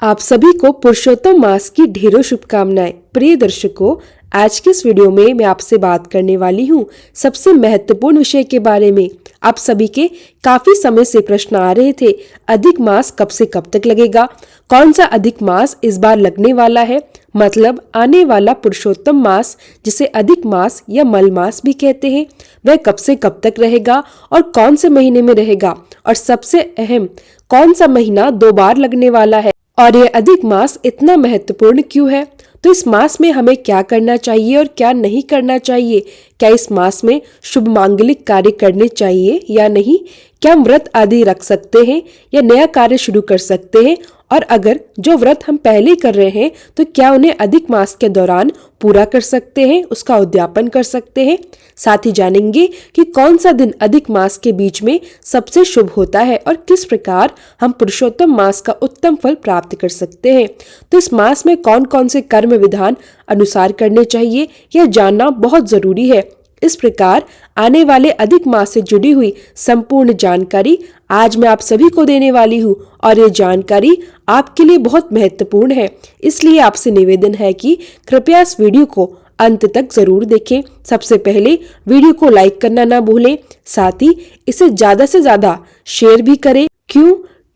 आप सभी को पुरुषोत्तम मास की ढेरों शुभकामनाएं। प्रिय दर्शकों, आज के इस वीडियो में मैं आपसे बात करने वाली हूँ सबसे महत्वपूर्ण विषय के बारे में। आप सभी के काफी समय से प्रश्न आ रहे थे, अधिक मास कब से कब तक लगेगा, कौन सा अधिक मास इस बार लगने वाला है, मतलब आने वाला पुरुषोत्तम मास जिसे अधिक मास या मल मास भी कहते हैं, वह कब से कब तक रहेगा और कौन से महीने में रहेगा, और सबसे अहम कौन सा महीना 2 बार लगने वाला है और यह अधिक मास इतना महत्वपूर्ण क्यों है। तो इस मास में हमें क्या करना चाहिए और क्या नहीं करना चाहिए, क्या इस मास में शुभ मांगलिक कार्य करने चाहिए या नहीं, क्या हम व्रत आदि रख सकते हैं या नया कार्य शुरू कर सकते हैं, और अगर जो व्रत हम पहले कर रहे हैं तो क्या उन्हें अधिक मास के दौरान पूरा कर सकते हैं, उसका उद्यापन कर सकते हैं। साथ ही जानेंगे कि कौन सा दिन अधिक मास के बीच में सबसे शुभ होता है और किस प्रकार हम पुरुषोत्तम मास का उत्तम फल प्राप्त कर सकते हैं। तो इस मास में कौन कौन से कर्म विधान अनुसार करने चाहिए, यह जानना बहुत जरूरी है। इस प्रकार आने वाले अधिक मास से जुड़ी हुई संपूर्ण जानकारी आज मैं आप सभी को देने वाली हूँ, और ये जानकारी आपके लिए बहुत महत्वपूर्ण है। इसलिए आपसे निवेदन है कि कृपया इस वीडियो को अंत तक जरूर देखें। सबसे पहले वीडियो को लाइक करना ना भूलें, साथ ही इसे ज्यादा से ज्यादा शेयर भी करें।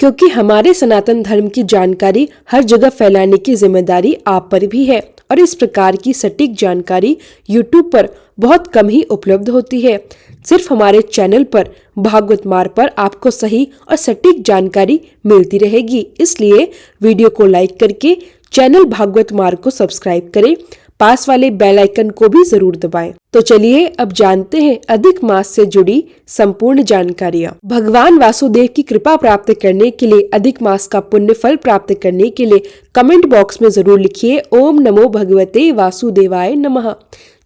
क्योंकि हमारे सनातन धर्म की जानकारी हर जगह फैलाने की जिम्मेदारी आप पर भी है, और इस प्रकार की सटीक जानकारी YouTube पर बहुत कम ही उपलब्ध होती है। सिर्फ हमारे चैनल पर भागवत मार्ग पर आपको सही और सटीक जानकारी मिलती रहेगी। इसलिए वीडियो को लाइक करके चैनल भागवत मार्ग को सब्सक्राइब करें, पास वाले बेल आइकन को भी जरूर दबाएं। तो चलिए अब जानते हैं अधिक मास से जुड़ी संपूर्ण जानकारियां। भगवान वासुदेव की कृपा प्राप्त करने के लिए, अधिक मास का पुण्य फल प्राप्त करने के लिए कमेंट बॉक्स में जरूर लिखिए ओम नमो भगवते वासुदेवाय नमः।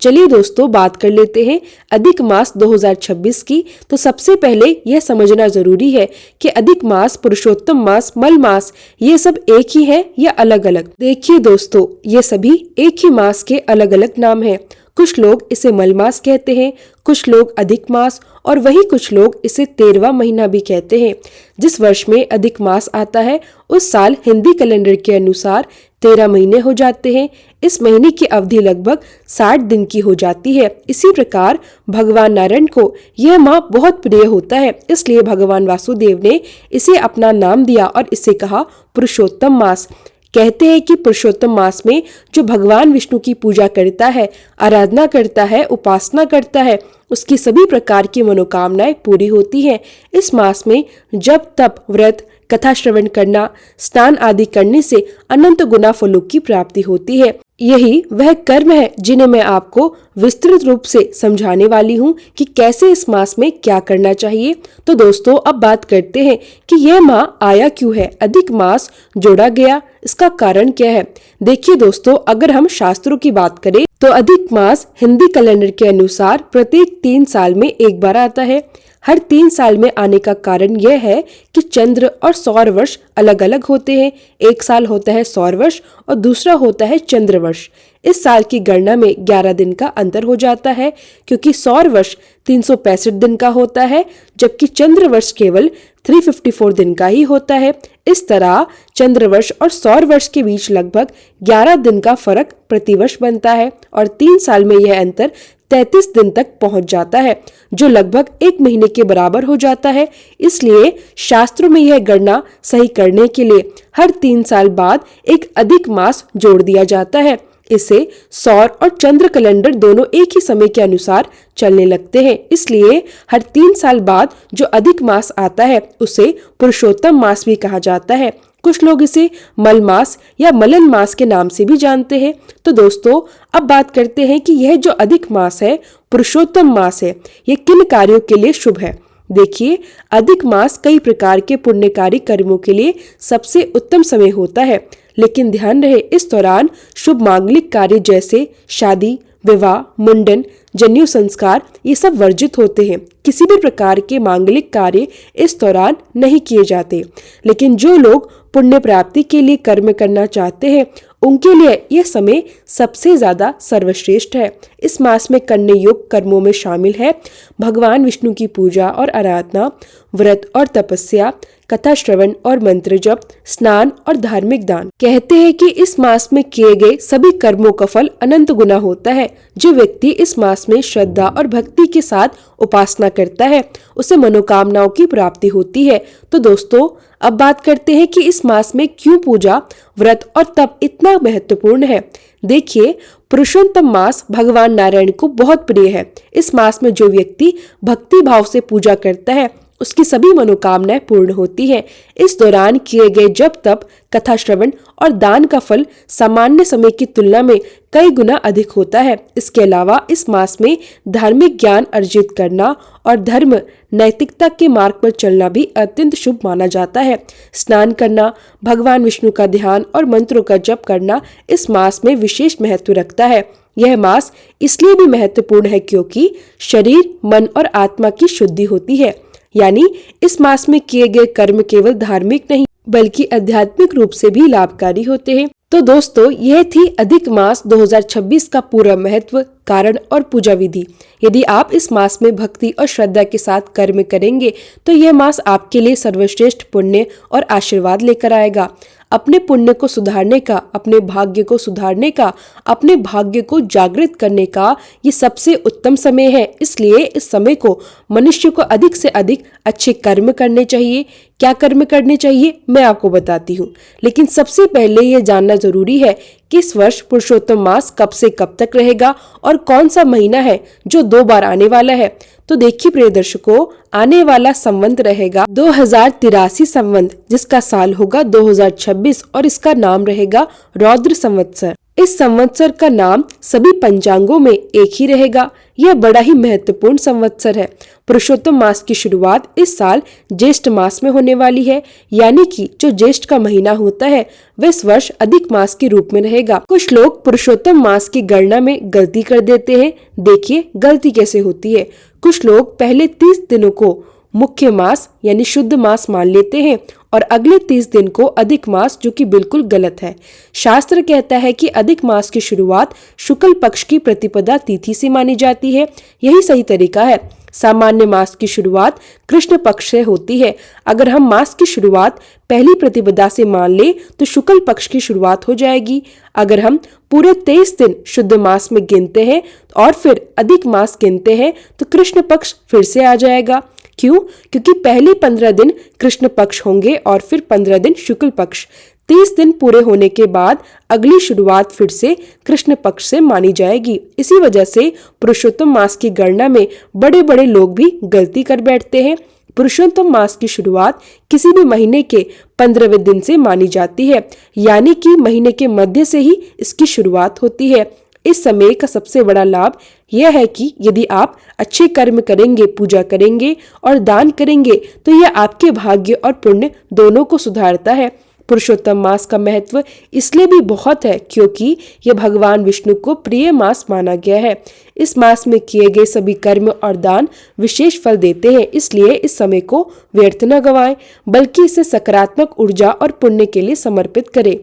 चलिए दोस्तों, बात कर लेते हैं अधिक मास 2026 की। तो सबसे पहले यह समझना जरूरी है कि अधिक मास, पुरुषोत्तम मास, मल मास ये सब एक ही है या अलग अलग। देखिए दोस्तों, ये सभी एक ही मास के अलग अलग नाम हैं। कुछ लोग इसे मल मास कहते हैं, कुछ लोग अधिक मास, और वही कुछ लोग इसे 13वां महीना भी कहते हैं। जिस वर्ष में अधिक मास आता है उस साल हिंदी कैलेंडर के अनुसार 13 महीने हो जाते हैं। इस महीने की अवधि लगभग 60 दिन की हो जाती है। इसी प्रकार भगवान नारायण को यह माह बहुत प्रिय होता है, इसलिए भगवान वासुदेव ने इसे अपना नाम दिया और इसे कहा पुरुषोत्तम मास। कहते हैं कि पुरुषोत्तम मास में जो भगवान विष्णु की पूजा करता है, आराधना करता है, उपासना करता है, उसकी सभी प्रकार की मनोकामनाएं पूरी होती हैं। इस मास में जब तप, व्रत, कथा श्रवण करना, स्नान आदि करने से अनंत गुना फलों की प्राप्ति होती है। यही वह कर्म है जिन्हें मैं आपको विस्तृत रूप से समझाने वाली हूँ कि कैसे इस मास में क्या करना चाहिए। तो दोस्तों, अब बात करते हैं कि यह माह आया क्यों है, अधिक मास जोड़ा गया, इसका कारण क्या है। देखिए दोस्तों, अगर हम शास्त्रों की बात करें तो अधिक मास हिंदी कैलेंडर के अनुसार प्रत्येक 3 साल में एक बार आता है। हर 3 साल में आने का कारण यह है कि चंद्र और सौर वर्ष अलग अलग होते हैं। एक साल होता है सौर वर्ष और दूसरा होता है चंद्र वर्ष। इस साल की गणना में 11 दिन का अंतर हो जाता है, क्योंकि सौर वर्ष 365 दिन का होता है जबकि चंद्र वर्ष केवल 354 दिन का ही होता है। इस तरह चंद्र वर्ष और सौर वर्ष के बीच लगभग 11 दिन का फर्क प्रतिवर्ष बनता है, और 3 साल में यह अंतर 33 दिन तक पहुंच जाता है, जो लगभग 1 महीने के बराबर हो जाता है। इसलिए शास्त्रों में यह गणना सही करने के लिए हर 3 साल बाद एक अधिक मास जोड़ दिया जाता है। इसे सौर और चंद्र कैलेंडर दोनों एक ही समय के अनुसार चलने लगते हैं। इसलिए हर 3 साल बाद जो अधिक मास आता है उसे पुरुषोत्तम मास भी कहा जाता है। कुछ लोग इसे मल मास या मलन मास के नाम से भी जानते हैं। तो दोस्तों, अब बात करते हैं कि यह जो अधिक मास है, पुरुषोत्तम मास है, ये किन कार्यों के लिए शुभ है। देखिए, अधिक मास कई प्रकार के पुण्यकारी कर्मों के लिए सबसे उत्तम समय होता है, लेकिन ध्यान रहे इस दौरान शुभ मांगलिक कार्य जैसे शादी, विवाह, मुंडन, जनेऊ संस्कार ये सब वर्जित होते हैं। किसी भी प्रकार के मांगलिक कार्य इस दौरान नहीं किए जाते। लेकिन जो लोग पुण्य प्राप्ति के लिए कर्म करना चाहते हैं उनके लिए यह समय सबसे ज्यादा सर्वश्रेष्ठ है। इस मास में करने योग्य कर्मों में शामिल है भगवान विष्णु की पूजा और आराधना, व्रत और तपस्या, कथा श्रवण और मंत्र जप, स्नान और धार्मिक दान। कहते हैं कि इस मास में किए गए सभी कर्मों का फल अनंत गुना होता है। जो व्यक्ति इस मास में श्रद्धा और भक्ति के साथ उपासना करता है उसे मनोकामनाओं की प्राप्ति होती है। तो दोस्तों, अब बात करते हैं कि इस मास में क्यों पूजा, व्रत और तप इतना महत्वपूर्ण है। देखिए, पुरुषोत्तम मास भगवान नारायण को बहुत प्रिय है। इस मास में जो व्यक्ति भक्ति भाव से पूजा करता है उसकी सभी मनोकामनाएं पूर्ण होती हैं। इस दौरान किए गए जप, तप, कथा श्रवण और दान का फल सामान्य समय की तुलना में कई गुना अधिक होता है। इसके अलावा इस मास में धार्मिक ज्ञान अर्जित करना और धर्म नैतिकता के मार्ग पर चलना भी अत्यंत शुभ माना जाता है। स्नान करना, भगवान विष्णु का ध्यान और मंत्रों का जप करना इस मास में विशेष महत्व रखता है। यह मास इसलिए भी महत्वपूर्ण है क्योंकि शरीर, मन और आत्मा की शुद्धि होती है। यानी इस मास में किए गए कर्म केवल धार्मिक नहीं बल्कि आध्यात्मिक रूप से भी लाभकारी होते हैं। तो दोस्तों, यह थी अधिक मास 2026 का पूरा महत्व, कारण और पूजा विधि। यदि आप इस मास में भक्ति और श्रद्धा के साथ कर्म करेंगे तो यह मास आपके लिए सर्वश्रेष्ठ पुण्य और आशीर्वाद लेकर आएगा। अपने पुण्य को सुधारने का, अपने भाग्य को सुधारने का, अपने भाग्य को जागृत करने का ये सबसे उत्तम समय है। इसलिए इस समय को मनुष्य को अधिक से अधिक अच्छे कर्म करने चाहिए। क्या कर्म करने चाहिए मैं आपको बताती हूँ, लेकिन सबसे पहले यह जानना जरूरी है कि इस वर्ष पुरुषोत्तम मास कब से कब तक रहेगा और कौन सा महीना है जो 2 बार आने वाला है। तो देखिए प्रिय दर्शकों, आने वाला संवत रहेगा 2083 संवत, जिसका साल होगा 2026 और इसका नाम रहेगा रौद्र संवत्सर। इस संवत्सर का नाम सभी पंचांगों में एक ही रहेगा। यह बड़ा ही महत्वपूर्ण संवत्सर है। पुरुषोत्तम मास की शुरुआत इस साल ज्येष्ठ मास में होने वाली है, यानी कि जो ज्येष्ठ का महीना होता है वह इस वर्ष अधिक मास के रूप में रहेगा। कुछ लोग पुरुषोत्तम मास की गणना में गलती कर देते हैं। देखिए गलती कैसे होती है। कुछ लोग पहले 30 दिनों को मुख्य मास यानी शुद्ध मास मान लेते हैं और अगले 30 दिन को अधिक मास, जो कि बिल्कुल गलत है। शास्त्र कहता है कि अधिक मास की शुरुआत शुक्ल पक्ष की प्रतिपदा तिथि से मानी जाती है। यही सही तरीका है। सामान्य मास की शुरुआत कृष्ण पक्ष से होती है। अगर हम मास की शुरुआत पहली प्रतिपदा से मान ले तो शुक्ल पक्ष की शुरुआत हो जाएगी। अगर हम पूरे 23 दिन शुद्ध मास में गिनते हैं और फिर अधिक मास गिनते हैं तो कृष्ण पक्ष फिर से आ जाएगा। क्यों? क्योंकि पहले 15 दिन कृष्ण पक्ष होंगे और फिर 15 दिन शुक्ल पक्ष। 30 दिन पूरे होने के बाद अगली शुरुआत फिर से कृष्ण पक्ष से मानी जाएगी। इसी वजह से पुरुषोत्तम मास की गणना में बड़े बड़े लोग भी गलती कर बैठते हैं। पुरुषोत्तम मास की शुरुआत किसी भी महीने के 15वें दिन से मानी जाती है, यानी कि महीने के मध्य से ही इसकी शुरुआत होती है। इस समय का सबसे बड़ा लाभ यह है कि यदि आप अच्छे कर्म करेंगे, पूजा करेंगे और दान करेंगे तो यह आपके भाग्य और पुण्य दोनों को सुधारता है। पुरुषोत्तम मास का महत्व इसलिए भी बहुत है क्योंकि यह भगवान विष्णु को प्रिय मास माना गया है। इस मास में किए गए सभी कर्म और दान विशेष फल देते हैं। इसलिए इस समय को व्यर्थ न गवाएं, बल्कि इसे सकारात्मक ऊर्जा और पुण्य के लिए समर्पित करें।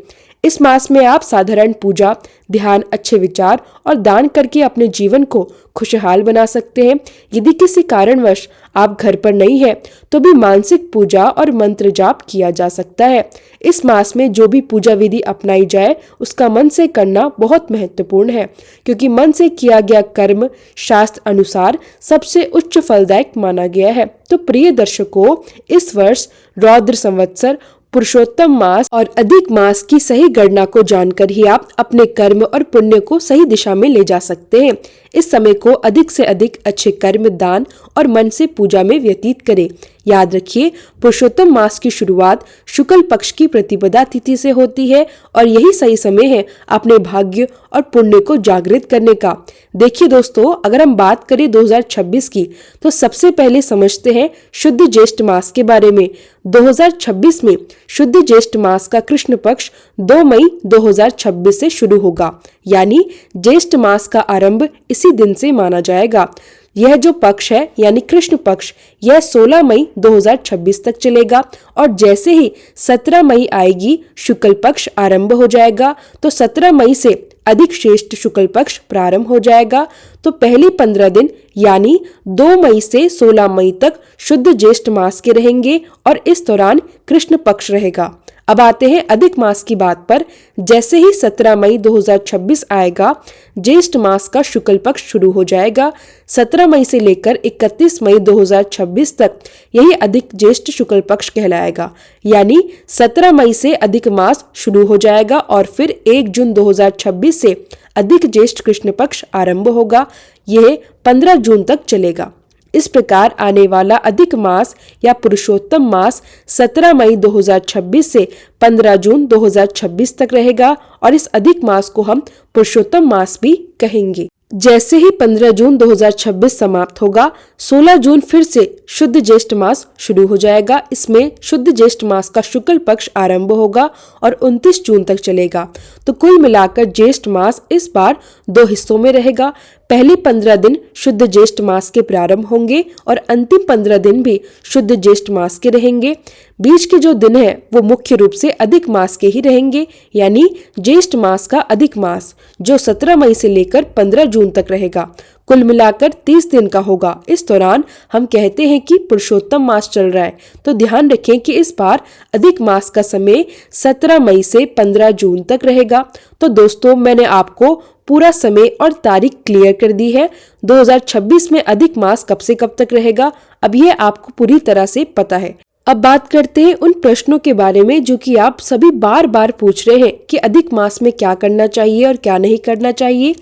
इस मास में आप साधारण पूजा, ध्यान, अच्छे विचार और दान करके अपने जीवन को खुशहाल बना सकते हैं। यदि किसी कारणवश आप घर पर नहीं है तो भी मानसिक पूजा और मंत्र जाप किया जा सकता है। इस मास में जो भी पूजा विधि अपनाई जाए उसका मन से करना बहुत महत्वपूर्ण है, क्योंकि मन से किया गया कर्म शास्त्र अनुसार सबसे उच्च फलदायक माना गया है। तो प्रिय दर्शकों, इस वर्ष रौद्र संवत्सर, पुरुषोत्तम मास और अधिक मास की सही गणना को जानकर ही आप अपने कर्म और पुण्य को सही दिशा में ले जा सकते हैं। इस समय को अधिक से अधिक अच्छे कर्म, दान और मन से पूजा में व्यतीत करें। याद रखिए, पुरुषोत्तम मास की शुरुआत शुक्ल पक्ष की प्रतिपदा तिथि से होती है और यही सही समय है अपने भाग्य और पुण्य को जागृत करने का। देखिए दोस्तों, अगर हम बात करें 2026 की तो सबसे पहले समझते हैं शुद्ध ज्येष्ठ मास के बारे में। 2026 में शुद्ध ज्येष्ठ मास का कृष्ण पक्ष 2 मई 2026 से शुरू होगा, यानी ज्येष्ठ मास का आरंभ इसी दिन से माना जाएगा। यह जो पक्ष है यानी कृष्ण पक्ष, यह 16 मई 2026 तक चलेगा और जैसे ही 17 मई आएगी शुक्ल पक्ष आरंभ हो जाएगा। तो 17 मई से अधिक श्रेष्ठ शुक्ल पक्ष प्रारंभ हो जाएगा। तो पहले 15 दिन यानी 2 मई से 16 मई तक शुद्ध ज्येष्ठ मास के रहेंगे और इस दौरान कृष्ण पक्ष रहेगा। अब आते हैं अधिक मास की बात पर। जैसे ही 17 मई 2026 आएगा, ज्येष्ठ मास का शुक्ल पक्ष शुरू हो जाएगा। 17 मई से लेकर 31 मई 2026 तक यही अधिक ज्येष्ठ शुक्ल पक्ष कहलाएगा। यानी 17 मई से अधिक मास शुरू हो जाएगा और फिर 1 जून 2026 से अधिक ज्येष्ठ कृष्ण पक्ष आरंभ होगा। यह 15 जून तक चलेगा। इस प्रकार आने वाला अधिक मास या पुरुषोत्तम मास 17 मई 2026 से 15 जून 2026 तक रहेगा और इस अधिक मास को हम पुरुषोत्तम मास भी कहेंगे। जैसे ही 15 जून 2026 समाप्त होगा, 16 जून फिर से शुद्ध ज्येष्ठ मास शुरू हो जाएगा। इसमें शुद्ध ज्येष्ठ मास का शुक्ल पक्ष आरंभ होगा और 29 जून तक चलेगा। तो कुल मिलाकर ज्येष्ठ मास इस बार 2 हिस्सों में रहेगा। पहले 15 दिन शुद्ध ज्येष्ठ मास के प्रारंभ होंगे और अंतिम 15 दिन भी शुद्ध ज्येष्ठ मास के रहेंगे। बीच के जो दिन है वो मुख्य रूप से अधिक मास के ही रहेंगे, यानी ज्येष्ठ मास का अधिक मास जो 17 मई से लेकर 15 जून तक रहेगा। कुल मिलाकर 30 दिन का होगा। इस दौरान हम कहते हैं कि पुरुषोत्तम मास चल रहा है। तो ध्यान रखें कि इस बार अधिक मास का समय 17 मई से 15 जून तक रहेगा। तो दोस्तों, मैंने आपको पूरा समय और तारीख क्लियर कर दी है। 2026 में अधिक मास कब से कब तक रहेगा, अब यह आपको पूरी तरह से पता है। अब बात करते हैं उन प्रश्नों के बारे में जो कि आप सभी बार बार पूछ रहे हैं कि अधिक मास में क्या करना चाहिए और क्या नहीं करना चाहिए।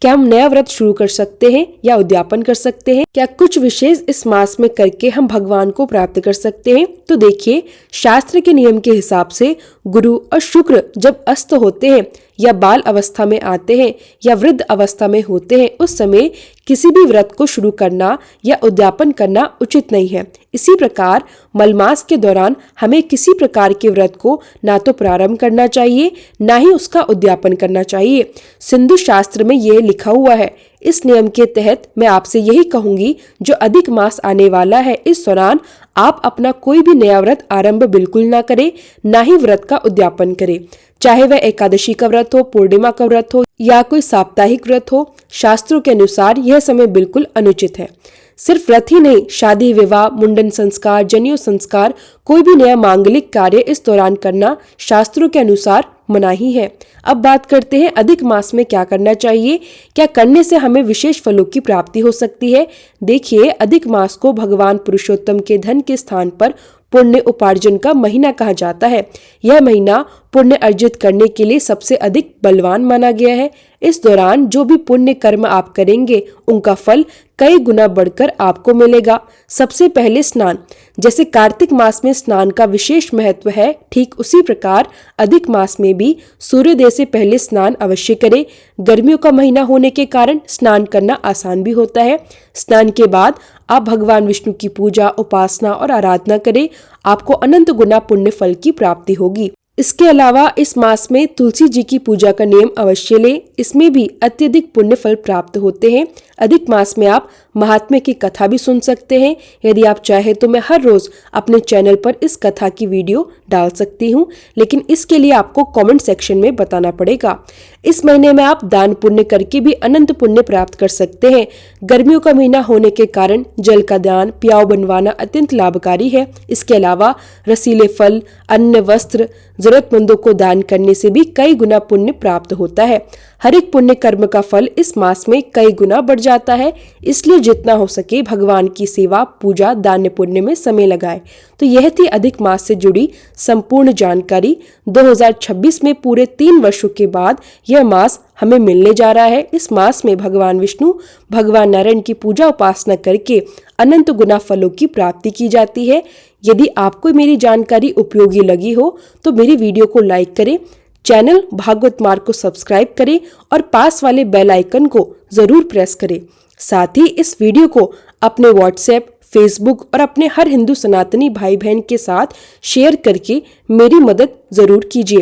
क्या हम नया व्रत शुरू कर सकते हैं या उद्यापन कर सकते हैं? क्या कुछ विशेष इस मास में करके हम भगवान को प्राप्त कर सकते हैं? तो देखिए, शास्त्र के नियम के हिसाब से गुरु और शुक्र जब अस्त होते हैं या बाल अवस्था में आते हैं या वृद्ध अवस्था में होते हैं, उस समय किसी भी व्रत को शुरू करना या उद्यापन करना उचित नहीं है। इसी प्रकार मलमास के दौरान हमें किसी प्रकार के व्रत को ना तो प्रारंभ करना चाहिए, ना ही उसका उद्यापन करना चाहिए। सिंधु शास्त्र में यह लिखा हुआ है। इस नियम के तहत मैं आपसे यही कहूंगी, जो अधिक मास आने वाला है इस दौरान आप अपना कोई भी नया व्रत आरंभ बिल्कुल ना करें, ना ही व्रत का उद्यापन करें। चाहे वह एकादशी का व्रत हो, पूर्णिमा का व्रत हो या कोई साप्ताहिक व्रत हो, शास्त्रों के अनुसार यह समय बिल्कुल अनुचित है। सिर्फ व्रत ही नहीं, शादी, विवाह, मुंडन संस्कार, जनेऊ संस्कार, कोई भी नया मांगलिक कार्य इस दौरान करना शास्त्रों के अनुसार मनाही है। अब बात करते हैं अधिक मास में क्या करना चाहिए, क्या करने से हमें विशेष फलों की प्राप्ति हो सकती है। देखिए, अधिक मास को भगवान पुरुषोत्तम के धन के स्थान पर पुण्य उपार्जन का महीना कहा जाता है। यह महीना पुण्य अर्जित करने के लिए सबसे अधिक बलवान माना गया है। इस दौरान जो भी पुण्य कर्म आप करेंगे उनका फल कई गुना बढ़कर आपको मिलेगा। सबसे पहले स्नान। जैसे कार्तिक मास में स्नान का विशेष महत्व है, ठीक उसी प्रकार अधिक मास में भी सूर्योदय से पहले स्नान अवश्य करें। गर्मियों का महीना होने के कारण स्नान करना आसान भी होता है। स्नान के बाद आप भगवान विष्णु की पूजा, उपासना और आराधना करें। आपको अनंत गुना पुण्य फल की प्राप्ति होगी। इसके अलावा इस मास में तुलसी जी की पूजा का नियम अवश्य लें। इसमें भी अत्यधिक पुण्य फल प्राप्त होते हैं। अधिक मास में आप महात्म्य की कथा भी सुन सकते हैं। यदि आप चाहे तो मैं हर रोज अपने चैनल पर इस कथा की वीडियो डाल सकती हूँ, लेकिन इसके लिए आपको कमेंट सेक्शन में बताना पड़ेगा। इस महीने में आप दान पुण्य करके भी अनंत पुण्य प्राप्त कर सकते हैं। गर्मियों का महीना होने के कारण जल का दान, प्याऊ बनवाना अत्यंत लाभकारी है। इसके अलावा रसीले फल, अन्न, वस्त्र जरूरतमंदों को दान करने से भी कई गुना पुण्य प्राप्त होता है। हर एक पुण्य कर्म का फल इस मास में कई गुना बढ़ जाता है। इसलिए जितना हो सके भगवान की सेवा, पूजा, दान पुण्य में समय लगाए। तो यह थी अधिक मास से जुड़ी संपूर्ण जानकारी। 2026 में पूरे 3 वर्षों के बाद यह मास हमें मिलने जा रहा है। इस मास में भगवान विष्णु, भगवान नारायण की पूजा उपासना करके अनंत गुना फलों की प्राप्ति की जाती है। यदि आपको मेरी जानकारी उपयोगी लगी हो तो मेरी वीडियो को लाइक करें, चैनल भागवत मार्ग को सब्सक्राइब करें और पास वाले बेल आइकन को जरूर प्रेस करें। साथ ही इस वीडियो को अपने व्हाट्सएप, फेसबुक और अपने हर हिंदू सनातनी भाई बहन के साथ शेयर करके मेरी मदद जरूर कीजिए।